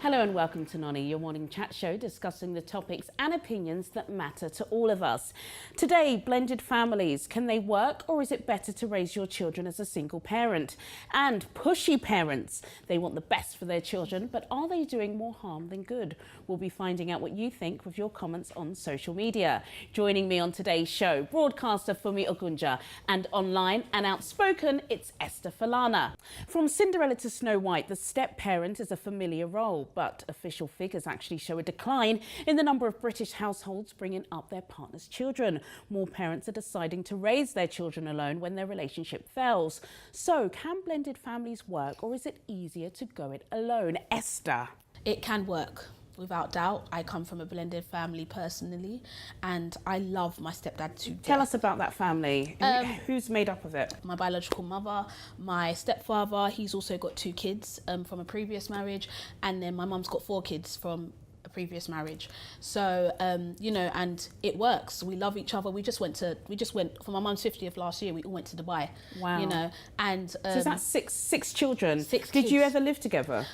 Hello and welcome to Noni, your morning chat show discussing the topics and opinions that matter to all of us. Today, blended families. Can they work, or is it better to raise your children as a single parent? And pushy parents. They want the best for their children, but are they doing more harm than good? We'll be finding out what you think with your comments on social media. Joining me on today's show, broadcaster Funmi Ogunja, and online and outspoken, it's Esther Falana. From Cinderella to Snow White, the step-parent is a familiar role, but official figures actually show a decline in the number of British households bringing up their partner's children. More parents are deciding to raise their children alone when their relationship fails. So, can blended families work, or is it easier to go it alone? Esther? It can work. Without doubt. I come from a blended family personally, and I love my stepdad to death. Tell us about that family. Who's made up of it? My biological mother, my stepfather, he's also got 2 kids from a previous marriage, and then my mum's got 4 kids from a previous marriage. So, you know, and it works. We love each other. We just went for my mum's 50th last year. We all went to Dubai. Wow. You know, and so is that six children? 6 Did kids. you ever live together?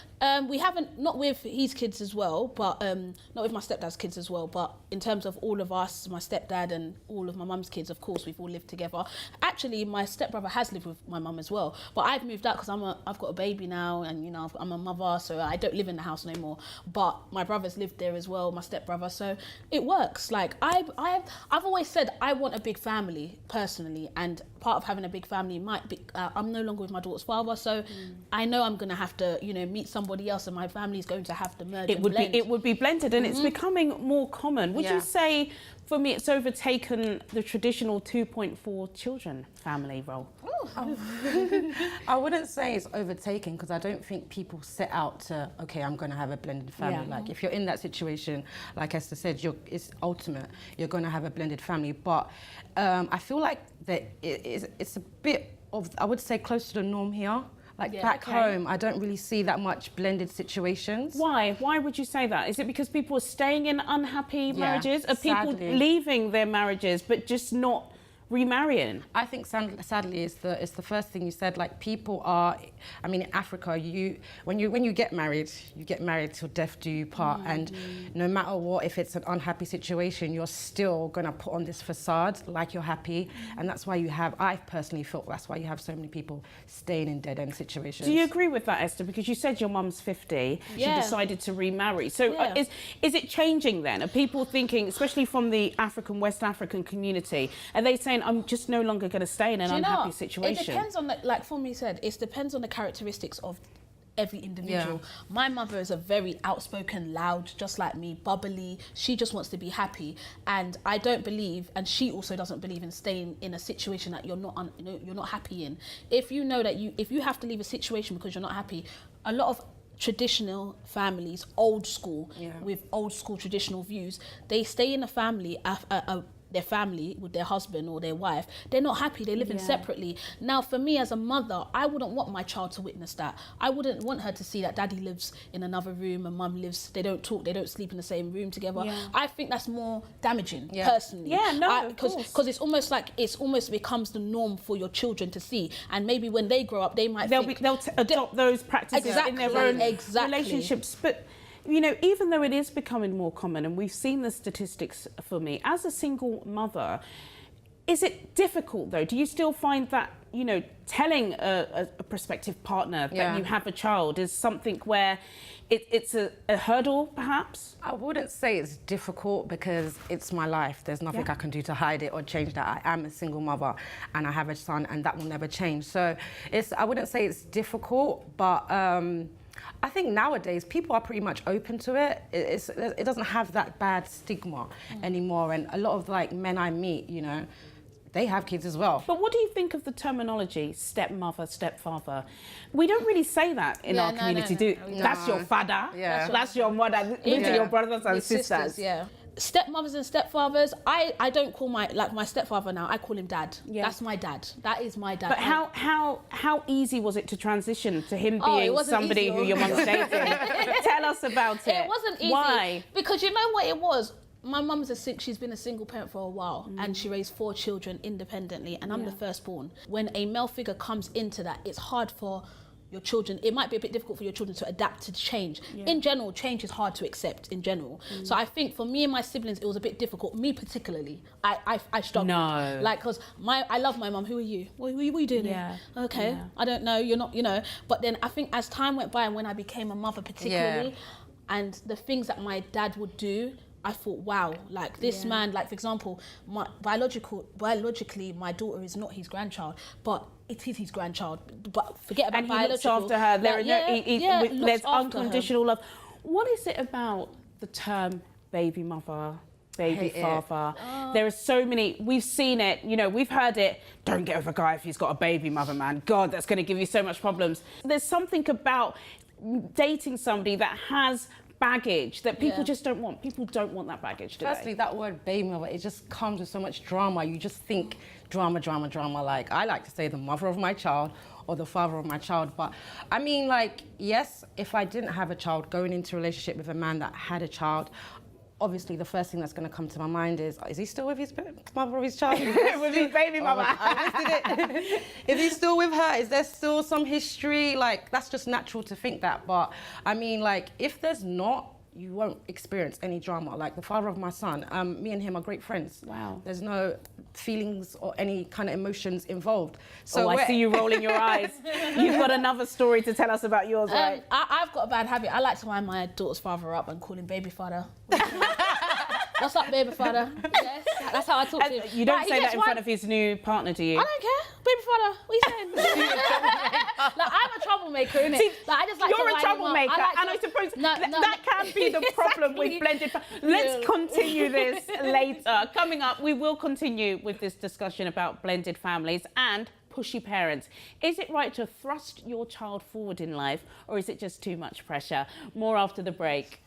We haven't, not with his kids as well, but not with my stepdad's kids as well, but in terms of all of us, my stepdad and all of my mum's kids, of course, we've all lived together. Actually, my stepbrother has lived with my mum as well, but I've moved out because I've got a baby now, and you know, I'm a mother, so I don't live in the house no more. But my brother's lived there as well, my stepbrother, so it works. Like I've always said I want a big family personally, and part of having a big family might be I'm no longer with my daughter's father, so I know I'm gonna have to, you know, meet somebody else, and my family's going to have to merge. It would be blended, and it's becoming more common. Would you say, for me, it's overtaken the traditional 2.4 children family role? I wouldn't say it's overtaken, because I don't think people set out to, okay, I'm going to have a blended family. Like if you're in that situation, like Esther said, it's ultimate. You're going to have a blended family, but I feel like that it's a bit of, I would say, close to the norm here. Like back home, I don't really see that much blended situations. Why? Why would you say that? Is it because people are staying in unhappy marriages? Are people sadly leaving their marriages but just not remarrying? I think sadly it's the first thing you said. Like people are, I mean, in Africa, when you get married till death do you part, and no matter what, if it's an unhappy situation, you're still gonna put on this facade like you're happy, and that's why I personally felt that's why you have so many people staying in dead end situations. Do you agree with that, Esther? Because you said your mum's 50, she decided to remarry. So is it changing then? Are people thinking, especially from the West African community, are they saying, I'm just no longer going to stay in an unhappy situation? It depends on, like Funmi said, it depends on the characteristics of every individual. My mother is a very outspoken, loud, just like me, bubbly. She just wants to be happy, and I don't believe, and she also doesn't believe in staying in a situation that you're not happy in. If you know that if you have to leave a situation because you're not happy, a lot of traditional families, old school, with old school traditional views, they stay in a family, their family with their husband or their wife. They're not happy, they're living separately. Now, for me as a mother, I wouldn't want my child to witness that. I wouldn't want her to see that daddy lives in another room and mum lives, they don't talk, they don't sleep in the same room together. I think that's more damaging, personally. Because it's almost becomes the norm for your children to see, and maybe when they grow up, they might they'll adopt those practices in their own relationships. But you know, even though it is becoming more common, and we've seen the statistics, for me, as a single mother, is it difficult though? Do you still find that, you know, telling a prospective partner that you have a child is something where it's a hurdle, perhaps? I wouldn't say it's difficult, because it's my life. There's nothing I can do to hide it or change that. I am a single mother and I have a son, and that will never change. So I wouldn't say it's difficult, but I think nowadays people are pretty much open to it. It doesn't have that bad stigma anymore, and a lot of like men I meet, you know, they have kids as well. But what do you think of the terminology stepmother, stepfather? We don't really say that in our community, That's your father, that's your mother, these are your brothers and sisters. Stepmothers and stepfathers, I don't call my stepfather now, I call him dad. That's my dad. That is my dad. But how easy was it to transition to him being somebody who your mum's dating? Tell us about it. It wasn't easy. Why? Because you know what it was? My mum's she's been a single parent for a while, and she raised 4 children independently, and I'm the firstborn. When a male figure comes into that, it's hard for your children, it might be a bit difficult for your children to adapt to change. In general, change is hard to accept in general. So I think for me and my siblings, it was a bit difficult. Me particularly, I struggled. No. Like, because I love my mum. Who are you? What are you doing here? Okay, Yeah. I don't know. You're not, you know. But then I think as time went by and when I became a mother particularly, and the things that my dad would do, I thought, wow, like this man, like for example, biologically, my daughter is not his grandchild, but it is his grandchild. But forget about biological. And he looks after her. There's unconditional love. What is it about the term baby mother, baby father? There are so many, we've seen it, you know, we've heard it, don't get with a guy if he's got a baby mother, man. God, that's going to give you so much problems. There's something about dating somebody that has baggage that people just don't want. People don't want that baggage, do Firstly, that word baby mother, it just comes with so much drama. You just think drama. Like, I like to say the mother of my child or the father of my child. But I mean, like, yes, if I didn't have a child, going into a relationship with a man that had a child, obviously the first thing that's going to come to my mind is he still with his mother of his child? with his baby mother. Is he still with her? Is there still some history? Like, that's just natural to think that. But I mean, like, if there's not, you won't experience any drama. Like the father of my son, me and him are great friends. Wow. There's no feelings or any kind of emotions involved. So I see you rolling your eyes. You've got another story to tell us about yours, right? I've got a bad habit. I like to wind my daughter's father up and call him baby father. What's up, baby father? Yes, that's how I talk to him. You don't say that in front of his new partner, do you? I don't care. Baby father, what are you saying? Like, I'm a troublemaker, innit? See, like, I just like you're to a troublemaker, and I suppose that can be the problem with blended. Let's continue this later. Coming up, we will continue with this discussion about blended families and pushy parents. Is it right to thrust your child forward in life, or is it just too much pressure? More after the break.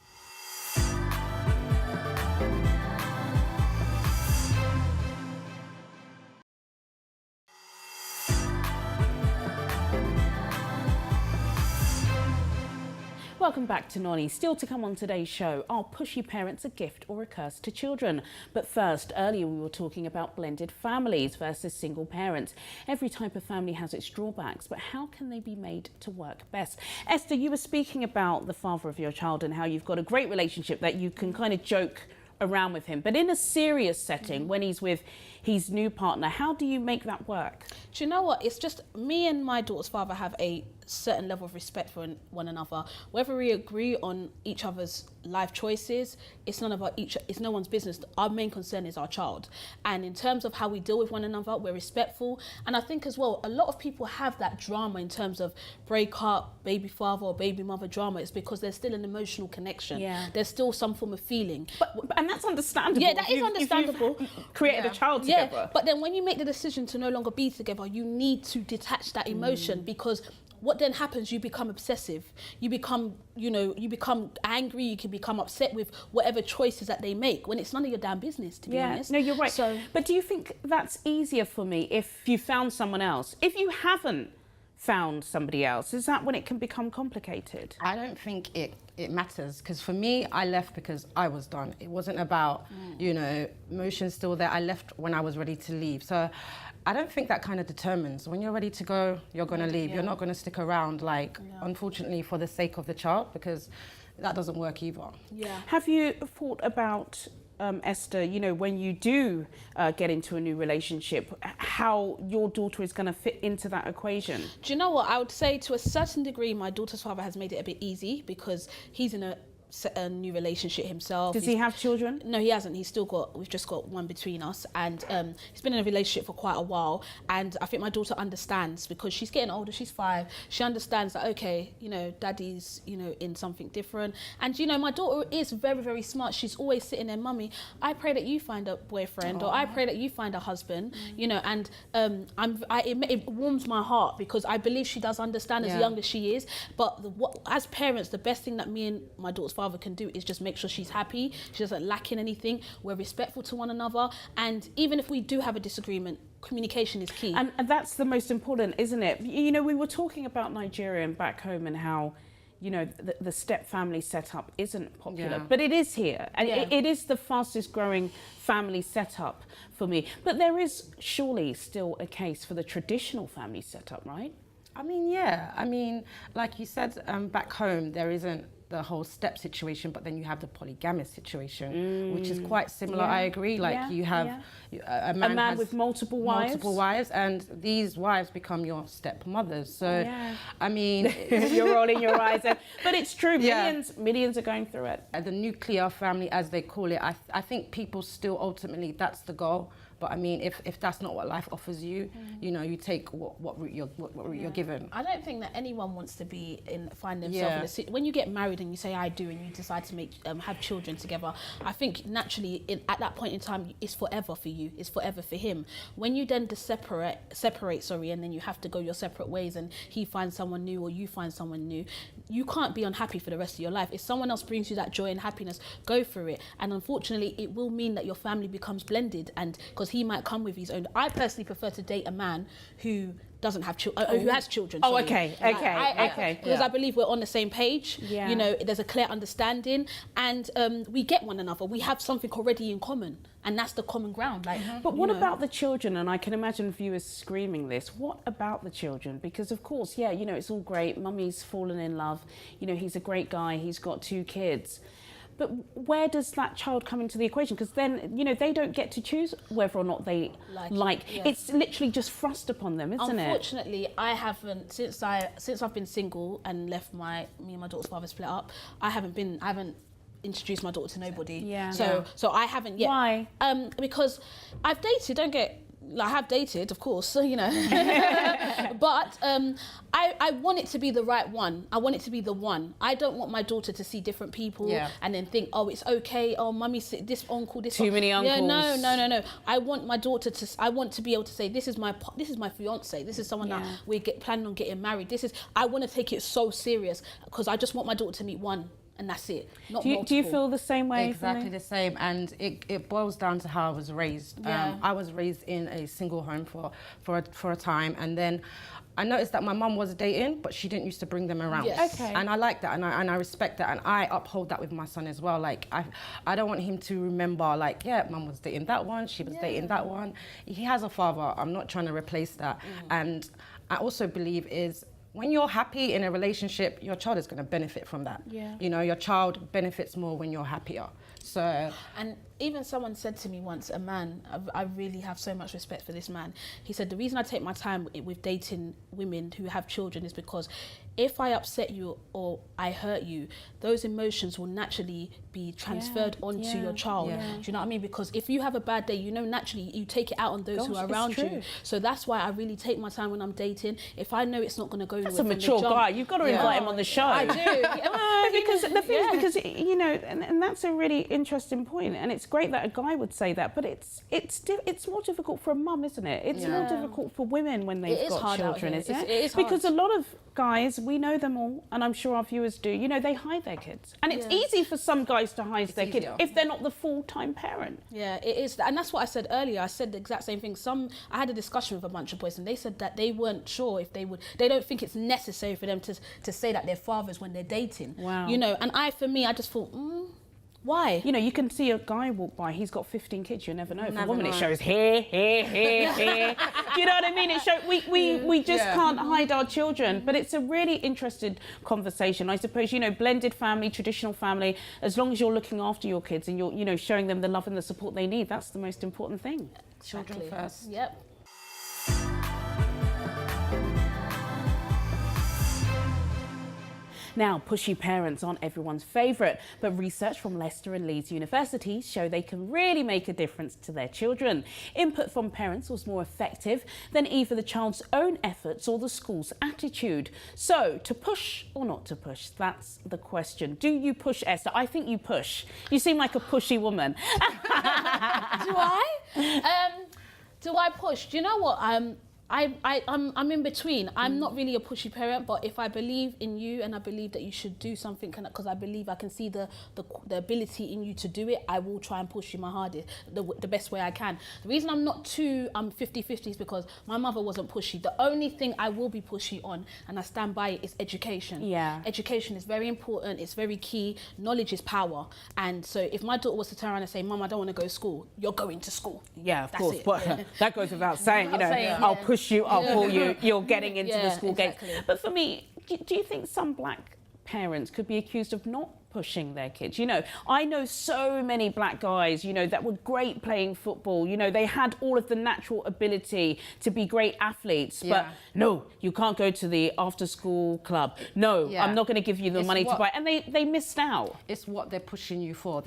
Welcome back to Noni. Still to come on today's show, are pushy parents a gift or a curse to children? But first, earlier we were talking about blended families versus single parents. Every type of family has its drawbacks, but how can they be made to work best? Esther, you were speaking about the father of your child and how you've got a great relationship that you can kind of joke around with him. But in a serious setting, when he's with his new partner, how do you make that work? Do you know what? It's just me and my daughter's father have a certain level of respect for one another. Whether we agree on each other's life choices, it's no one's business. Our main concern is our child. And in terms of how we deal with one another, we're respectful. And I think as well, a lot of people have that drama in terms of breakup, baby father or baby mother drama. It's because there's still an emotional connection. Yeah. There's still some form of feeling. And that's understandable. Yeah, that is understandable. If you've created a child together. Yeah, but then when you make the decision to no longer be together, you need to detach that emotion because what then happens, you become obsessive. You become angry, you can become upset with whatever choices that they make when it's none of your damn business, to be honest. No, you're right. But do you think that's easier for me if you found someone else? If you haven't found somebody else, is that when it can become complicated? I don't think it matters, because for me, I left because I was done. It wasn't about, emotions still there. I left when I was ready to leave. So I don't think that kind of determines. When you're ready to go, you're going to leave. You're not going to stick around, unfortunately, for the sake of the child, because that doesn't work either. Yeah. Have you thought about, Esther, when you do get into a new relationship, how your daughter is going to fit into that equation? Do you know what? I would say to a certain degree, my daughter's father has made it a bit easy because he's in a new relationship himself. Does he have children? No, he hasn't. We've just got one between us, and he's been in a relationship for quite a while, and I think my daughter understands because she's getting older, she's 5, she understands that, okay, daddy's, in something different, and my daughter is very, very smart. She's always sitting there, mummy, I pray that you find a boyfriend, or I pray that you find a husband, and it warms my heart because I believe she does understand as young as she is, but as parents, the best thing that me and my daughter's father can do is just make sure she's happy, she doesn't lack in anything, we're respectful to one another, and even if we do have a disagreement, communication is key. And that's the most important, isn't it? We were talking about Nigeria and back home and how the step family setup isn't popular, but it is here, and it is the fastest growing family setup for me. But there is surely still a case for the traditional family setup, right? I mean, yeah. I mean, like you said, back home, there isn't the whole step situation, but then you have the polygamous situation, which is quite similar. I agree. Like you have a man with multiple wives, and these wives become your stepmothers. So, I mean, you're rolling your eyes, but it's true. Millions are going through it. The nuclear family, as they call it, I think people still ultimately that's the goal. But I mean, if that's not what life offers you, you know, you take what route you're given. I don't think that anyone wants to find themselves in a when you get married and you say I do and you decide to have children together. I think naturally at that point in time it's forever for you. It's forever for him. When you then separate, and then you have to go your separate ways, and he finds someone new or you find someone new, you can't be unhappy for the rest of your life. If someone else brings you that joy and happiness, go for it. And unfortunately, it will mean that your family becomes blended, and because he might come with his own. I personally prefer to date a man who doesn't have children, who has children. Oh, okay. Because I believe we're on the same page. Yeah. You know, there's a clear understanding, and we get one another. We have something already in common, and that's the common ground. Like, but what about the children? And I can imagine viewers screaming this. What about the children? Because of course, you know, it's all great. Mummy's fallen in love. You know, he's a great guy. He's got 2 kids. But where does that child come into the equation? Because then, you know, they don't get to choose whether or not they like. It's literally just thrust upon them, isn't it? Unfortunately, I haven't, since I've been single and left me and my daughter's father split up, I haven't introduced my daughter to nobody. So I haven't yet. Why? Because I've dated, I have dated, of course, so, you know, but I want it to be the right one. I want it to be the one. I don't want my daughter to see different people and then think, oh, it's okay. Oh, mummy, this uncle, this too many uncles. Yeah, no. I want my daughter I want to be able to say, this is my fiance. This is someone that we're planning on getting married. I want to take it so serious because I just want my daughter to meet one. And that's it. Do you feel the same way? Exactly the same, and it boils down to how I was raised. I was raised in a single home for a time, and then I noticed that my mum was dating, but she didn't used to bring them around. Yes. Okay. And I like that, and I respect that, and I uphold that with my son as well. Like I don't want him to remember, like, yeah, mum was dating that one, she was dating that one. He has a father. I'm not trying to replace that, and I also believe when you're happy in a relationship, your child is going to benefit from that. Yeah. You know, your child benefits more when you're happier. So. And even someone said to me once, a man, I really have so much respect for this man. He said, the reason I take my time with dating women who have children is because if I upset you or I hurt you, those emotions will naturally be transferred onto your child. Yeah. Do you know what I mean? Because if you have a bad day, you know, naturally you take it out on those who are around you. So that's why I really take my time when I'm dating. If I know it's not going to go That's a mature guy. You've got to invite him on the show. I do. Because the thing is, because, you know, and that's a really interesting point, and it's great that a guy would say that, but it's more difficult for a mum, isn't it? It's more difficult for women when they've got children, isn't it? It is hard. Because a lot of guys, we know them all, and I'm sure our viewers do, you know, they hide their kids. And it's easy for some guys to hide their kid if they're not the full-time parent. Yeah, it is. And that's what I said earlier. I said the exact same thing. I had a discussion with a bunch of boys, and they said that they weren't sure if they don't think it's necessary for them to say that they're fathers when they're dating. Wow. You know, and for me, I just thought, why? You know, you can see a guy walk by, he's got 15 kids, you never know. For a woman, it shows here. Do you know what I mean? It shows, we just can't hide our children. But it's a really interesting conversation. I suppose, you know, blended family, traditional family, as long as you're looking after your kids and you're, you know, showing them the love and the support they need, that's the most important thing. Exactly. Children first. Yep. Now, pushy parents aren't everyone's favourite, but research from Leicester and Leeds universities show they can really make a difference to their children. Input from parents was more effective than either the child's own efforts or the school's attitude. So, to push or not to push, that's the question. Do you push, Esther? I think you push. You seem like a pushy woman. Do I? Do I push? Do you know what? I'm in between. I'm not really a pushy parent, but if I believe in you and I believe that you should do something, because I believe I can see the ability in you to do it, I will try and push you my hardest, the best way I can. The reason I'm not too 50-50 is because my mother wasn't pushy. The only thing I will be pushy on, and I stand by it, is education. Yeah. Education is very important. It's very key. Knowledge is power. And so if my daughter was to turn around and say, Mum, I don't want to go to school, you're going to school. Yeah, of course. But that goes without saying, you know, I'll push push you up or you're getting into the school exactly. gates. But for me, do you think some black parents could be accused of not pushing their kids? You know, I know so many black guys, you know, that were great playing football. You know, they had all of the natural ability to be great athletes, but no, you can't go to the after school club. No, I'm not going to give you the money to buy. And they missed out. It's what they're pushing you for.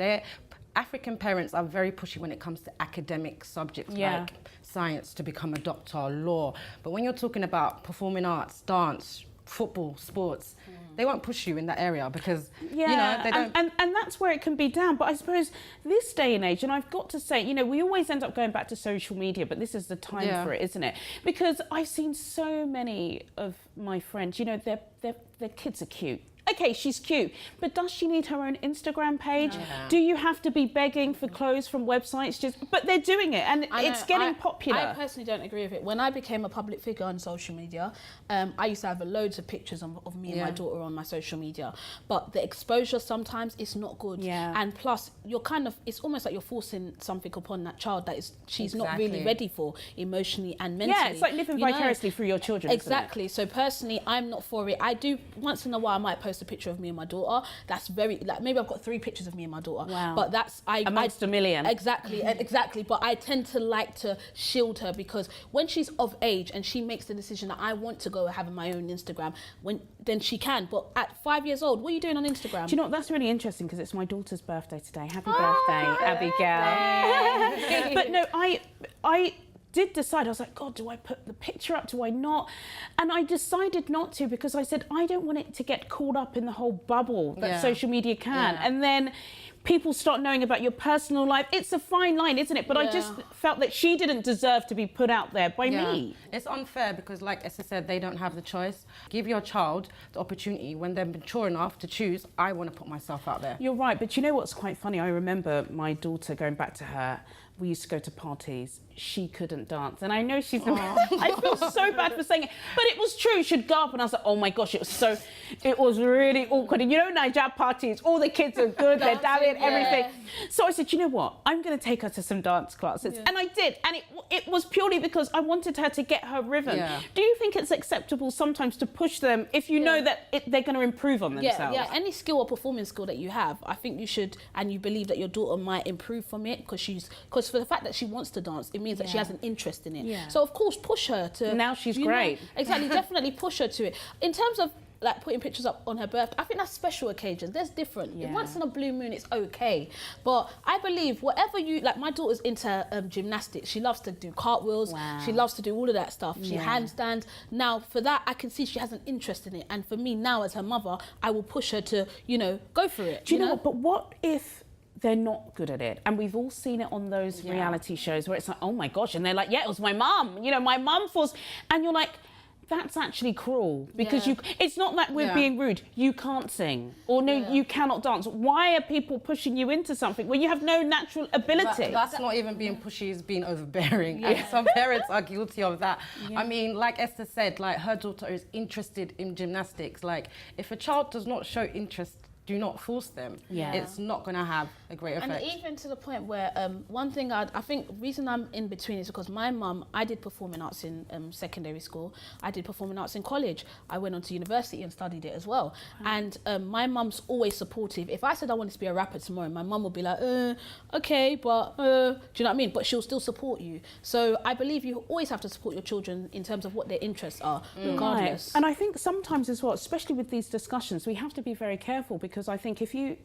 African parents are very pushy when it comes to academic subjects like science, to become a doctor, law. But when you're talking about performing arts, dance, football, sports, they won't push you in that area because, you know, they don't... And that's where it can be down. But I suppose this day and age, and I've got to say, you know, we always end up going back to social media, but this is the time for it, isn't it? Because I've seen so many of my friends, you know, their kids are cute. Okay, she's cute, but does she need her own Instagram page? No. Do you have to be begging for clothes from websites? But they're doing it, and it's getting popular. I personally don't agree with it. When I became a public figure on social media, I used to have loads of pictures of me and my daughter on my social media. But the exposure sometimes is not good. Yeah. And plus, you're it's almost like you're forcing something upon that child that she's not really ready for emotionally and mentally. Yeah, it's like living vicariously through your children. Exactly. So personally, I'm not for it. I do once in a while I might post a picture of me and my daughter. That's very maybe I've got 3 pictures of me and my daughter. Wow. But that's amongst a million. Exactly. But I tend to like to shield her because when she's of age and she makes the decision that I want to go have my own Instagram, then she can. But at 5 years old, what are you doing on Instagram? Do you know what? That's really interesting because it's my daughter's birthday today. Happy birthday, Abigail. But no, I did decide, I was like, God, do I put the picture up? Do I not? And I decided not to because I said, I don't want it to get caught up in the whole bubble that social media can. And then people start knowing about your personal life. It's a fine line, isn't it? But I just felt that she didn't deserve to be put out there by me. It's unfair because, like Esther said, they don't have the choice. Give your child the opportunity when they're mature enough to choose, I want to put myself out there. You're right, but you know what's quite funny? I remember my daughter, going back to her, we used to go to parties. She couldn't dance. And I know she's... I feel so bad for saying it. But it was true. She'd go up and I was like, oh my gosh, it was really awkward. And you know, Niger parties, all the kids are good, they're dancing, everything. So I said, you know what? I'm going to take her to some dance classes. And I did. And it was purely because I wanted her to get her rhythm. Do you think it's acceptable sometimes to push them if you know that they're going to improve on themselves? Yeah, any skill or performance skill that you have, I think you should, and you believe that your daughter might improve from it because for the fact that she wants to dance, it means that she has an interest in it. So of course, push her to... Now she's great. Exactly, definitely push her to it. In terms of like putting pictures up on her birthday, I think that's special occasions. There's different. Once in a blue moon, it's okay. But I believe whatever you... Like my daughter's into gymnastics. She loves to do cartwheels. She loves to do all of that stuff. She handstands. Now, for that, I can see she has an interest in it. And for me now, as her mother, I will push her to, you know, go for it. Do you know what? But what if they're not good at it? And we've all seen it on those reality shows where it's like, oh my gosh, and they're like, yeah, it was my mum, you know, my mum forced, and you're like, that's actually cruel because it's not that we're being rude. You can't sing or you cannot dance. Why are people pushing you into something where you have no natural ability? That's not even being pushy, it's being overbearing. And some parents are guilty of that. I mean, like Esther said, like her daughter is interested in gymnastics. Like if a child does not show interest, do not force them. It's not going to have a great effect. And even to the point where one thing I think reason I'm in between is because my mum, I did performing arts in secondary school. I did performing arts in college. I went on to university and studied it as well. And my mum's always supportive. If I said I wanted to be a rapper tomorrow, my mum would be like, okay, but do you know what I mean? But she'll still support you. So I believe you always have to support your children in terms of what their interests are, regardless. Right. And I think sometimes as well, especially with these discussions, we have to be very careful because I think if you,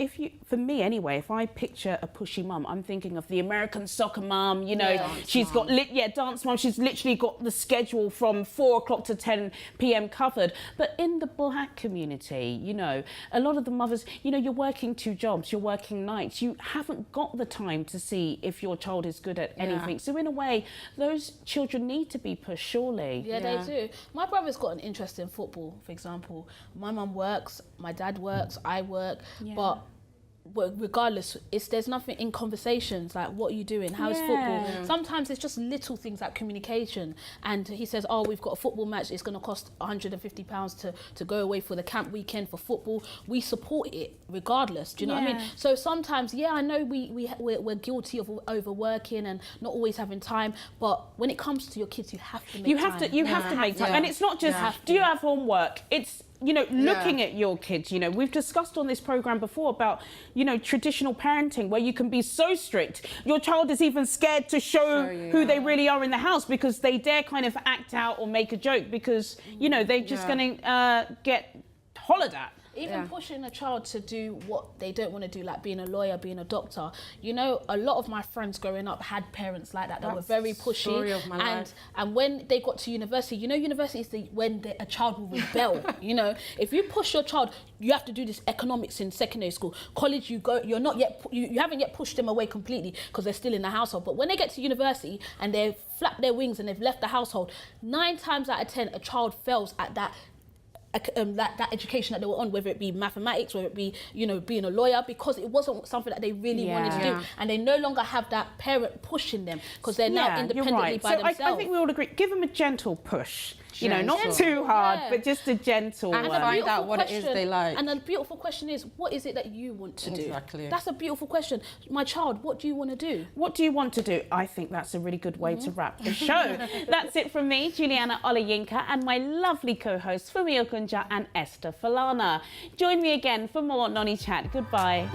for me anyway, if I picture a pushy mum, I'm thinking of the American soccer mum, you know, she's got, dance mum, she's literally got the schedule from 4 o'clock to 10 p.m. covered. But in the black community, you know, a lot of the mothers, you know, you're working 2 jobs, you're working nights, you haven't got the time to see if your child is good at anything. So in a way, those children need to be pushed, surely. Yeah, they do. My brother's got an interest in football, for example. My mum works, my dad works, I work, but regardless, there's nothing in conversations like what are you doing, how's football. Sometimes it's just little things like communication, and he says, oh, we've got a football match, it's going to cost £150 to go away for the camp weekend for football. We support it regardless, do you know what I mean? So sometimes, I know we're guilty of overworking and not always having time, but when it comes to your kids, you have to make time. You have to make time. And it's not just, do you have homework? It's, you know, looking at your kids, you know, we've discussed on this programme before about, you know, traditional parenting where you can be so strict. Your child is even scared to show who they really are in the house because they dare kind of act out or make a joke because, you know, they're just going to get hollered at. Even pushing a child to do what they don't want to do, like being a lawyer, being a doctor. You know, a lot of my friends growing up had parents like that were very pushy. Story of my life. And when they got to university, you know, university is when a child will rebel. You know, if you push your child, you have to do this economics in secondary school. College, you're not yet, you haven't yet pushed them away completely because they're still in the household. But when they get to university and they've flapped their wings and they've left the household, 9 times out of 10, a child fails at that education that they were on, whether it be mathematics, whether it be, you know, being a lawyer, because it wasn't something that they really wanted to do, and they no longer have that parent pushing them because they're now independently by themselves. I think we all agree. Give them a gentle push. You know, not too hard, but just a gentle one. And find out what it is they like. And the beautiful question is, what is it that you want to do? Exactly. That's a beautiful question. My child, what do you want to do? What do you want to do? I think that's a really good way to wrap the show. That's it from me, Juliana Olayinka, and my lovely co-hosts, Funmi Ogunja and Esther Falana. Join me again for more Noni Chat. Goodbye.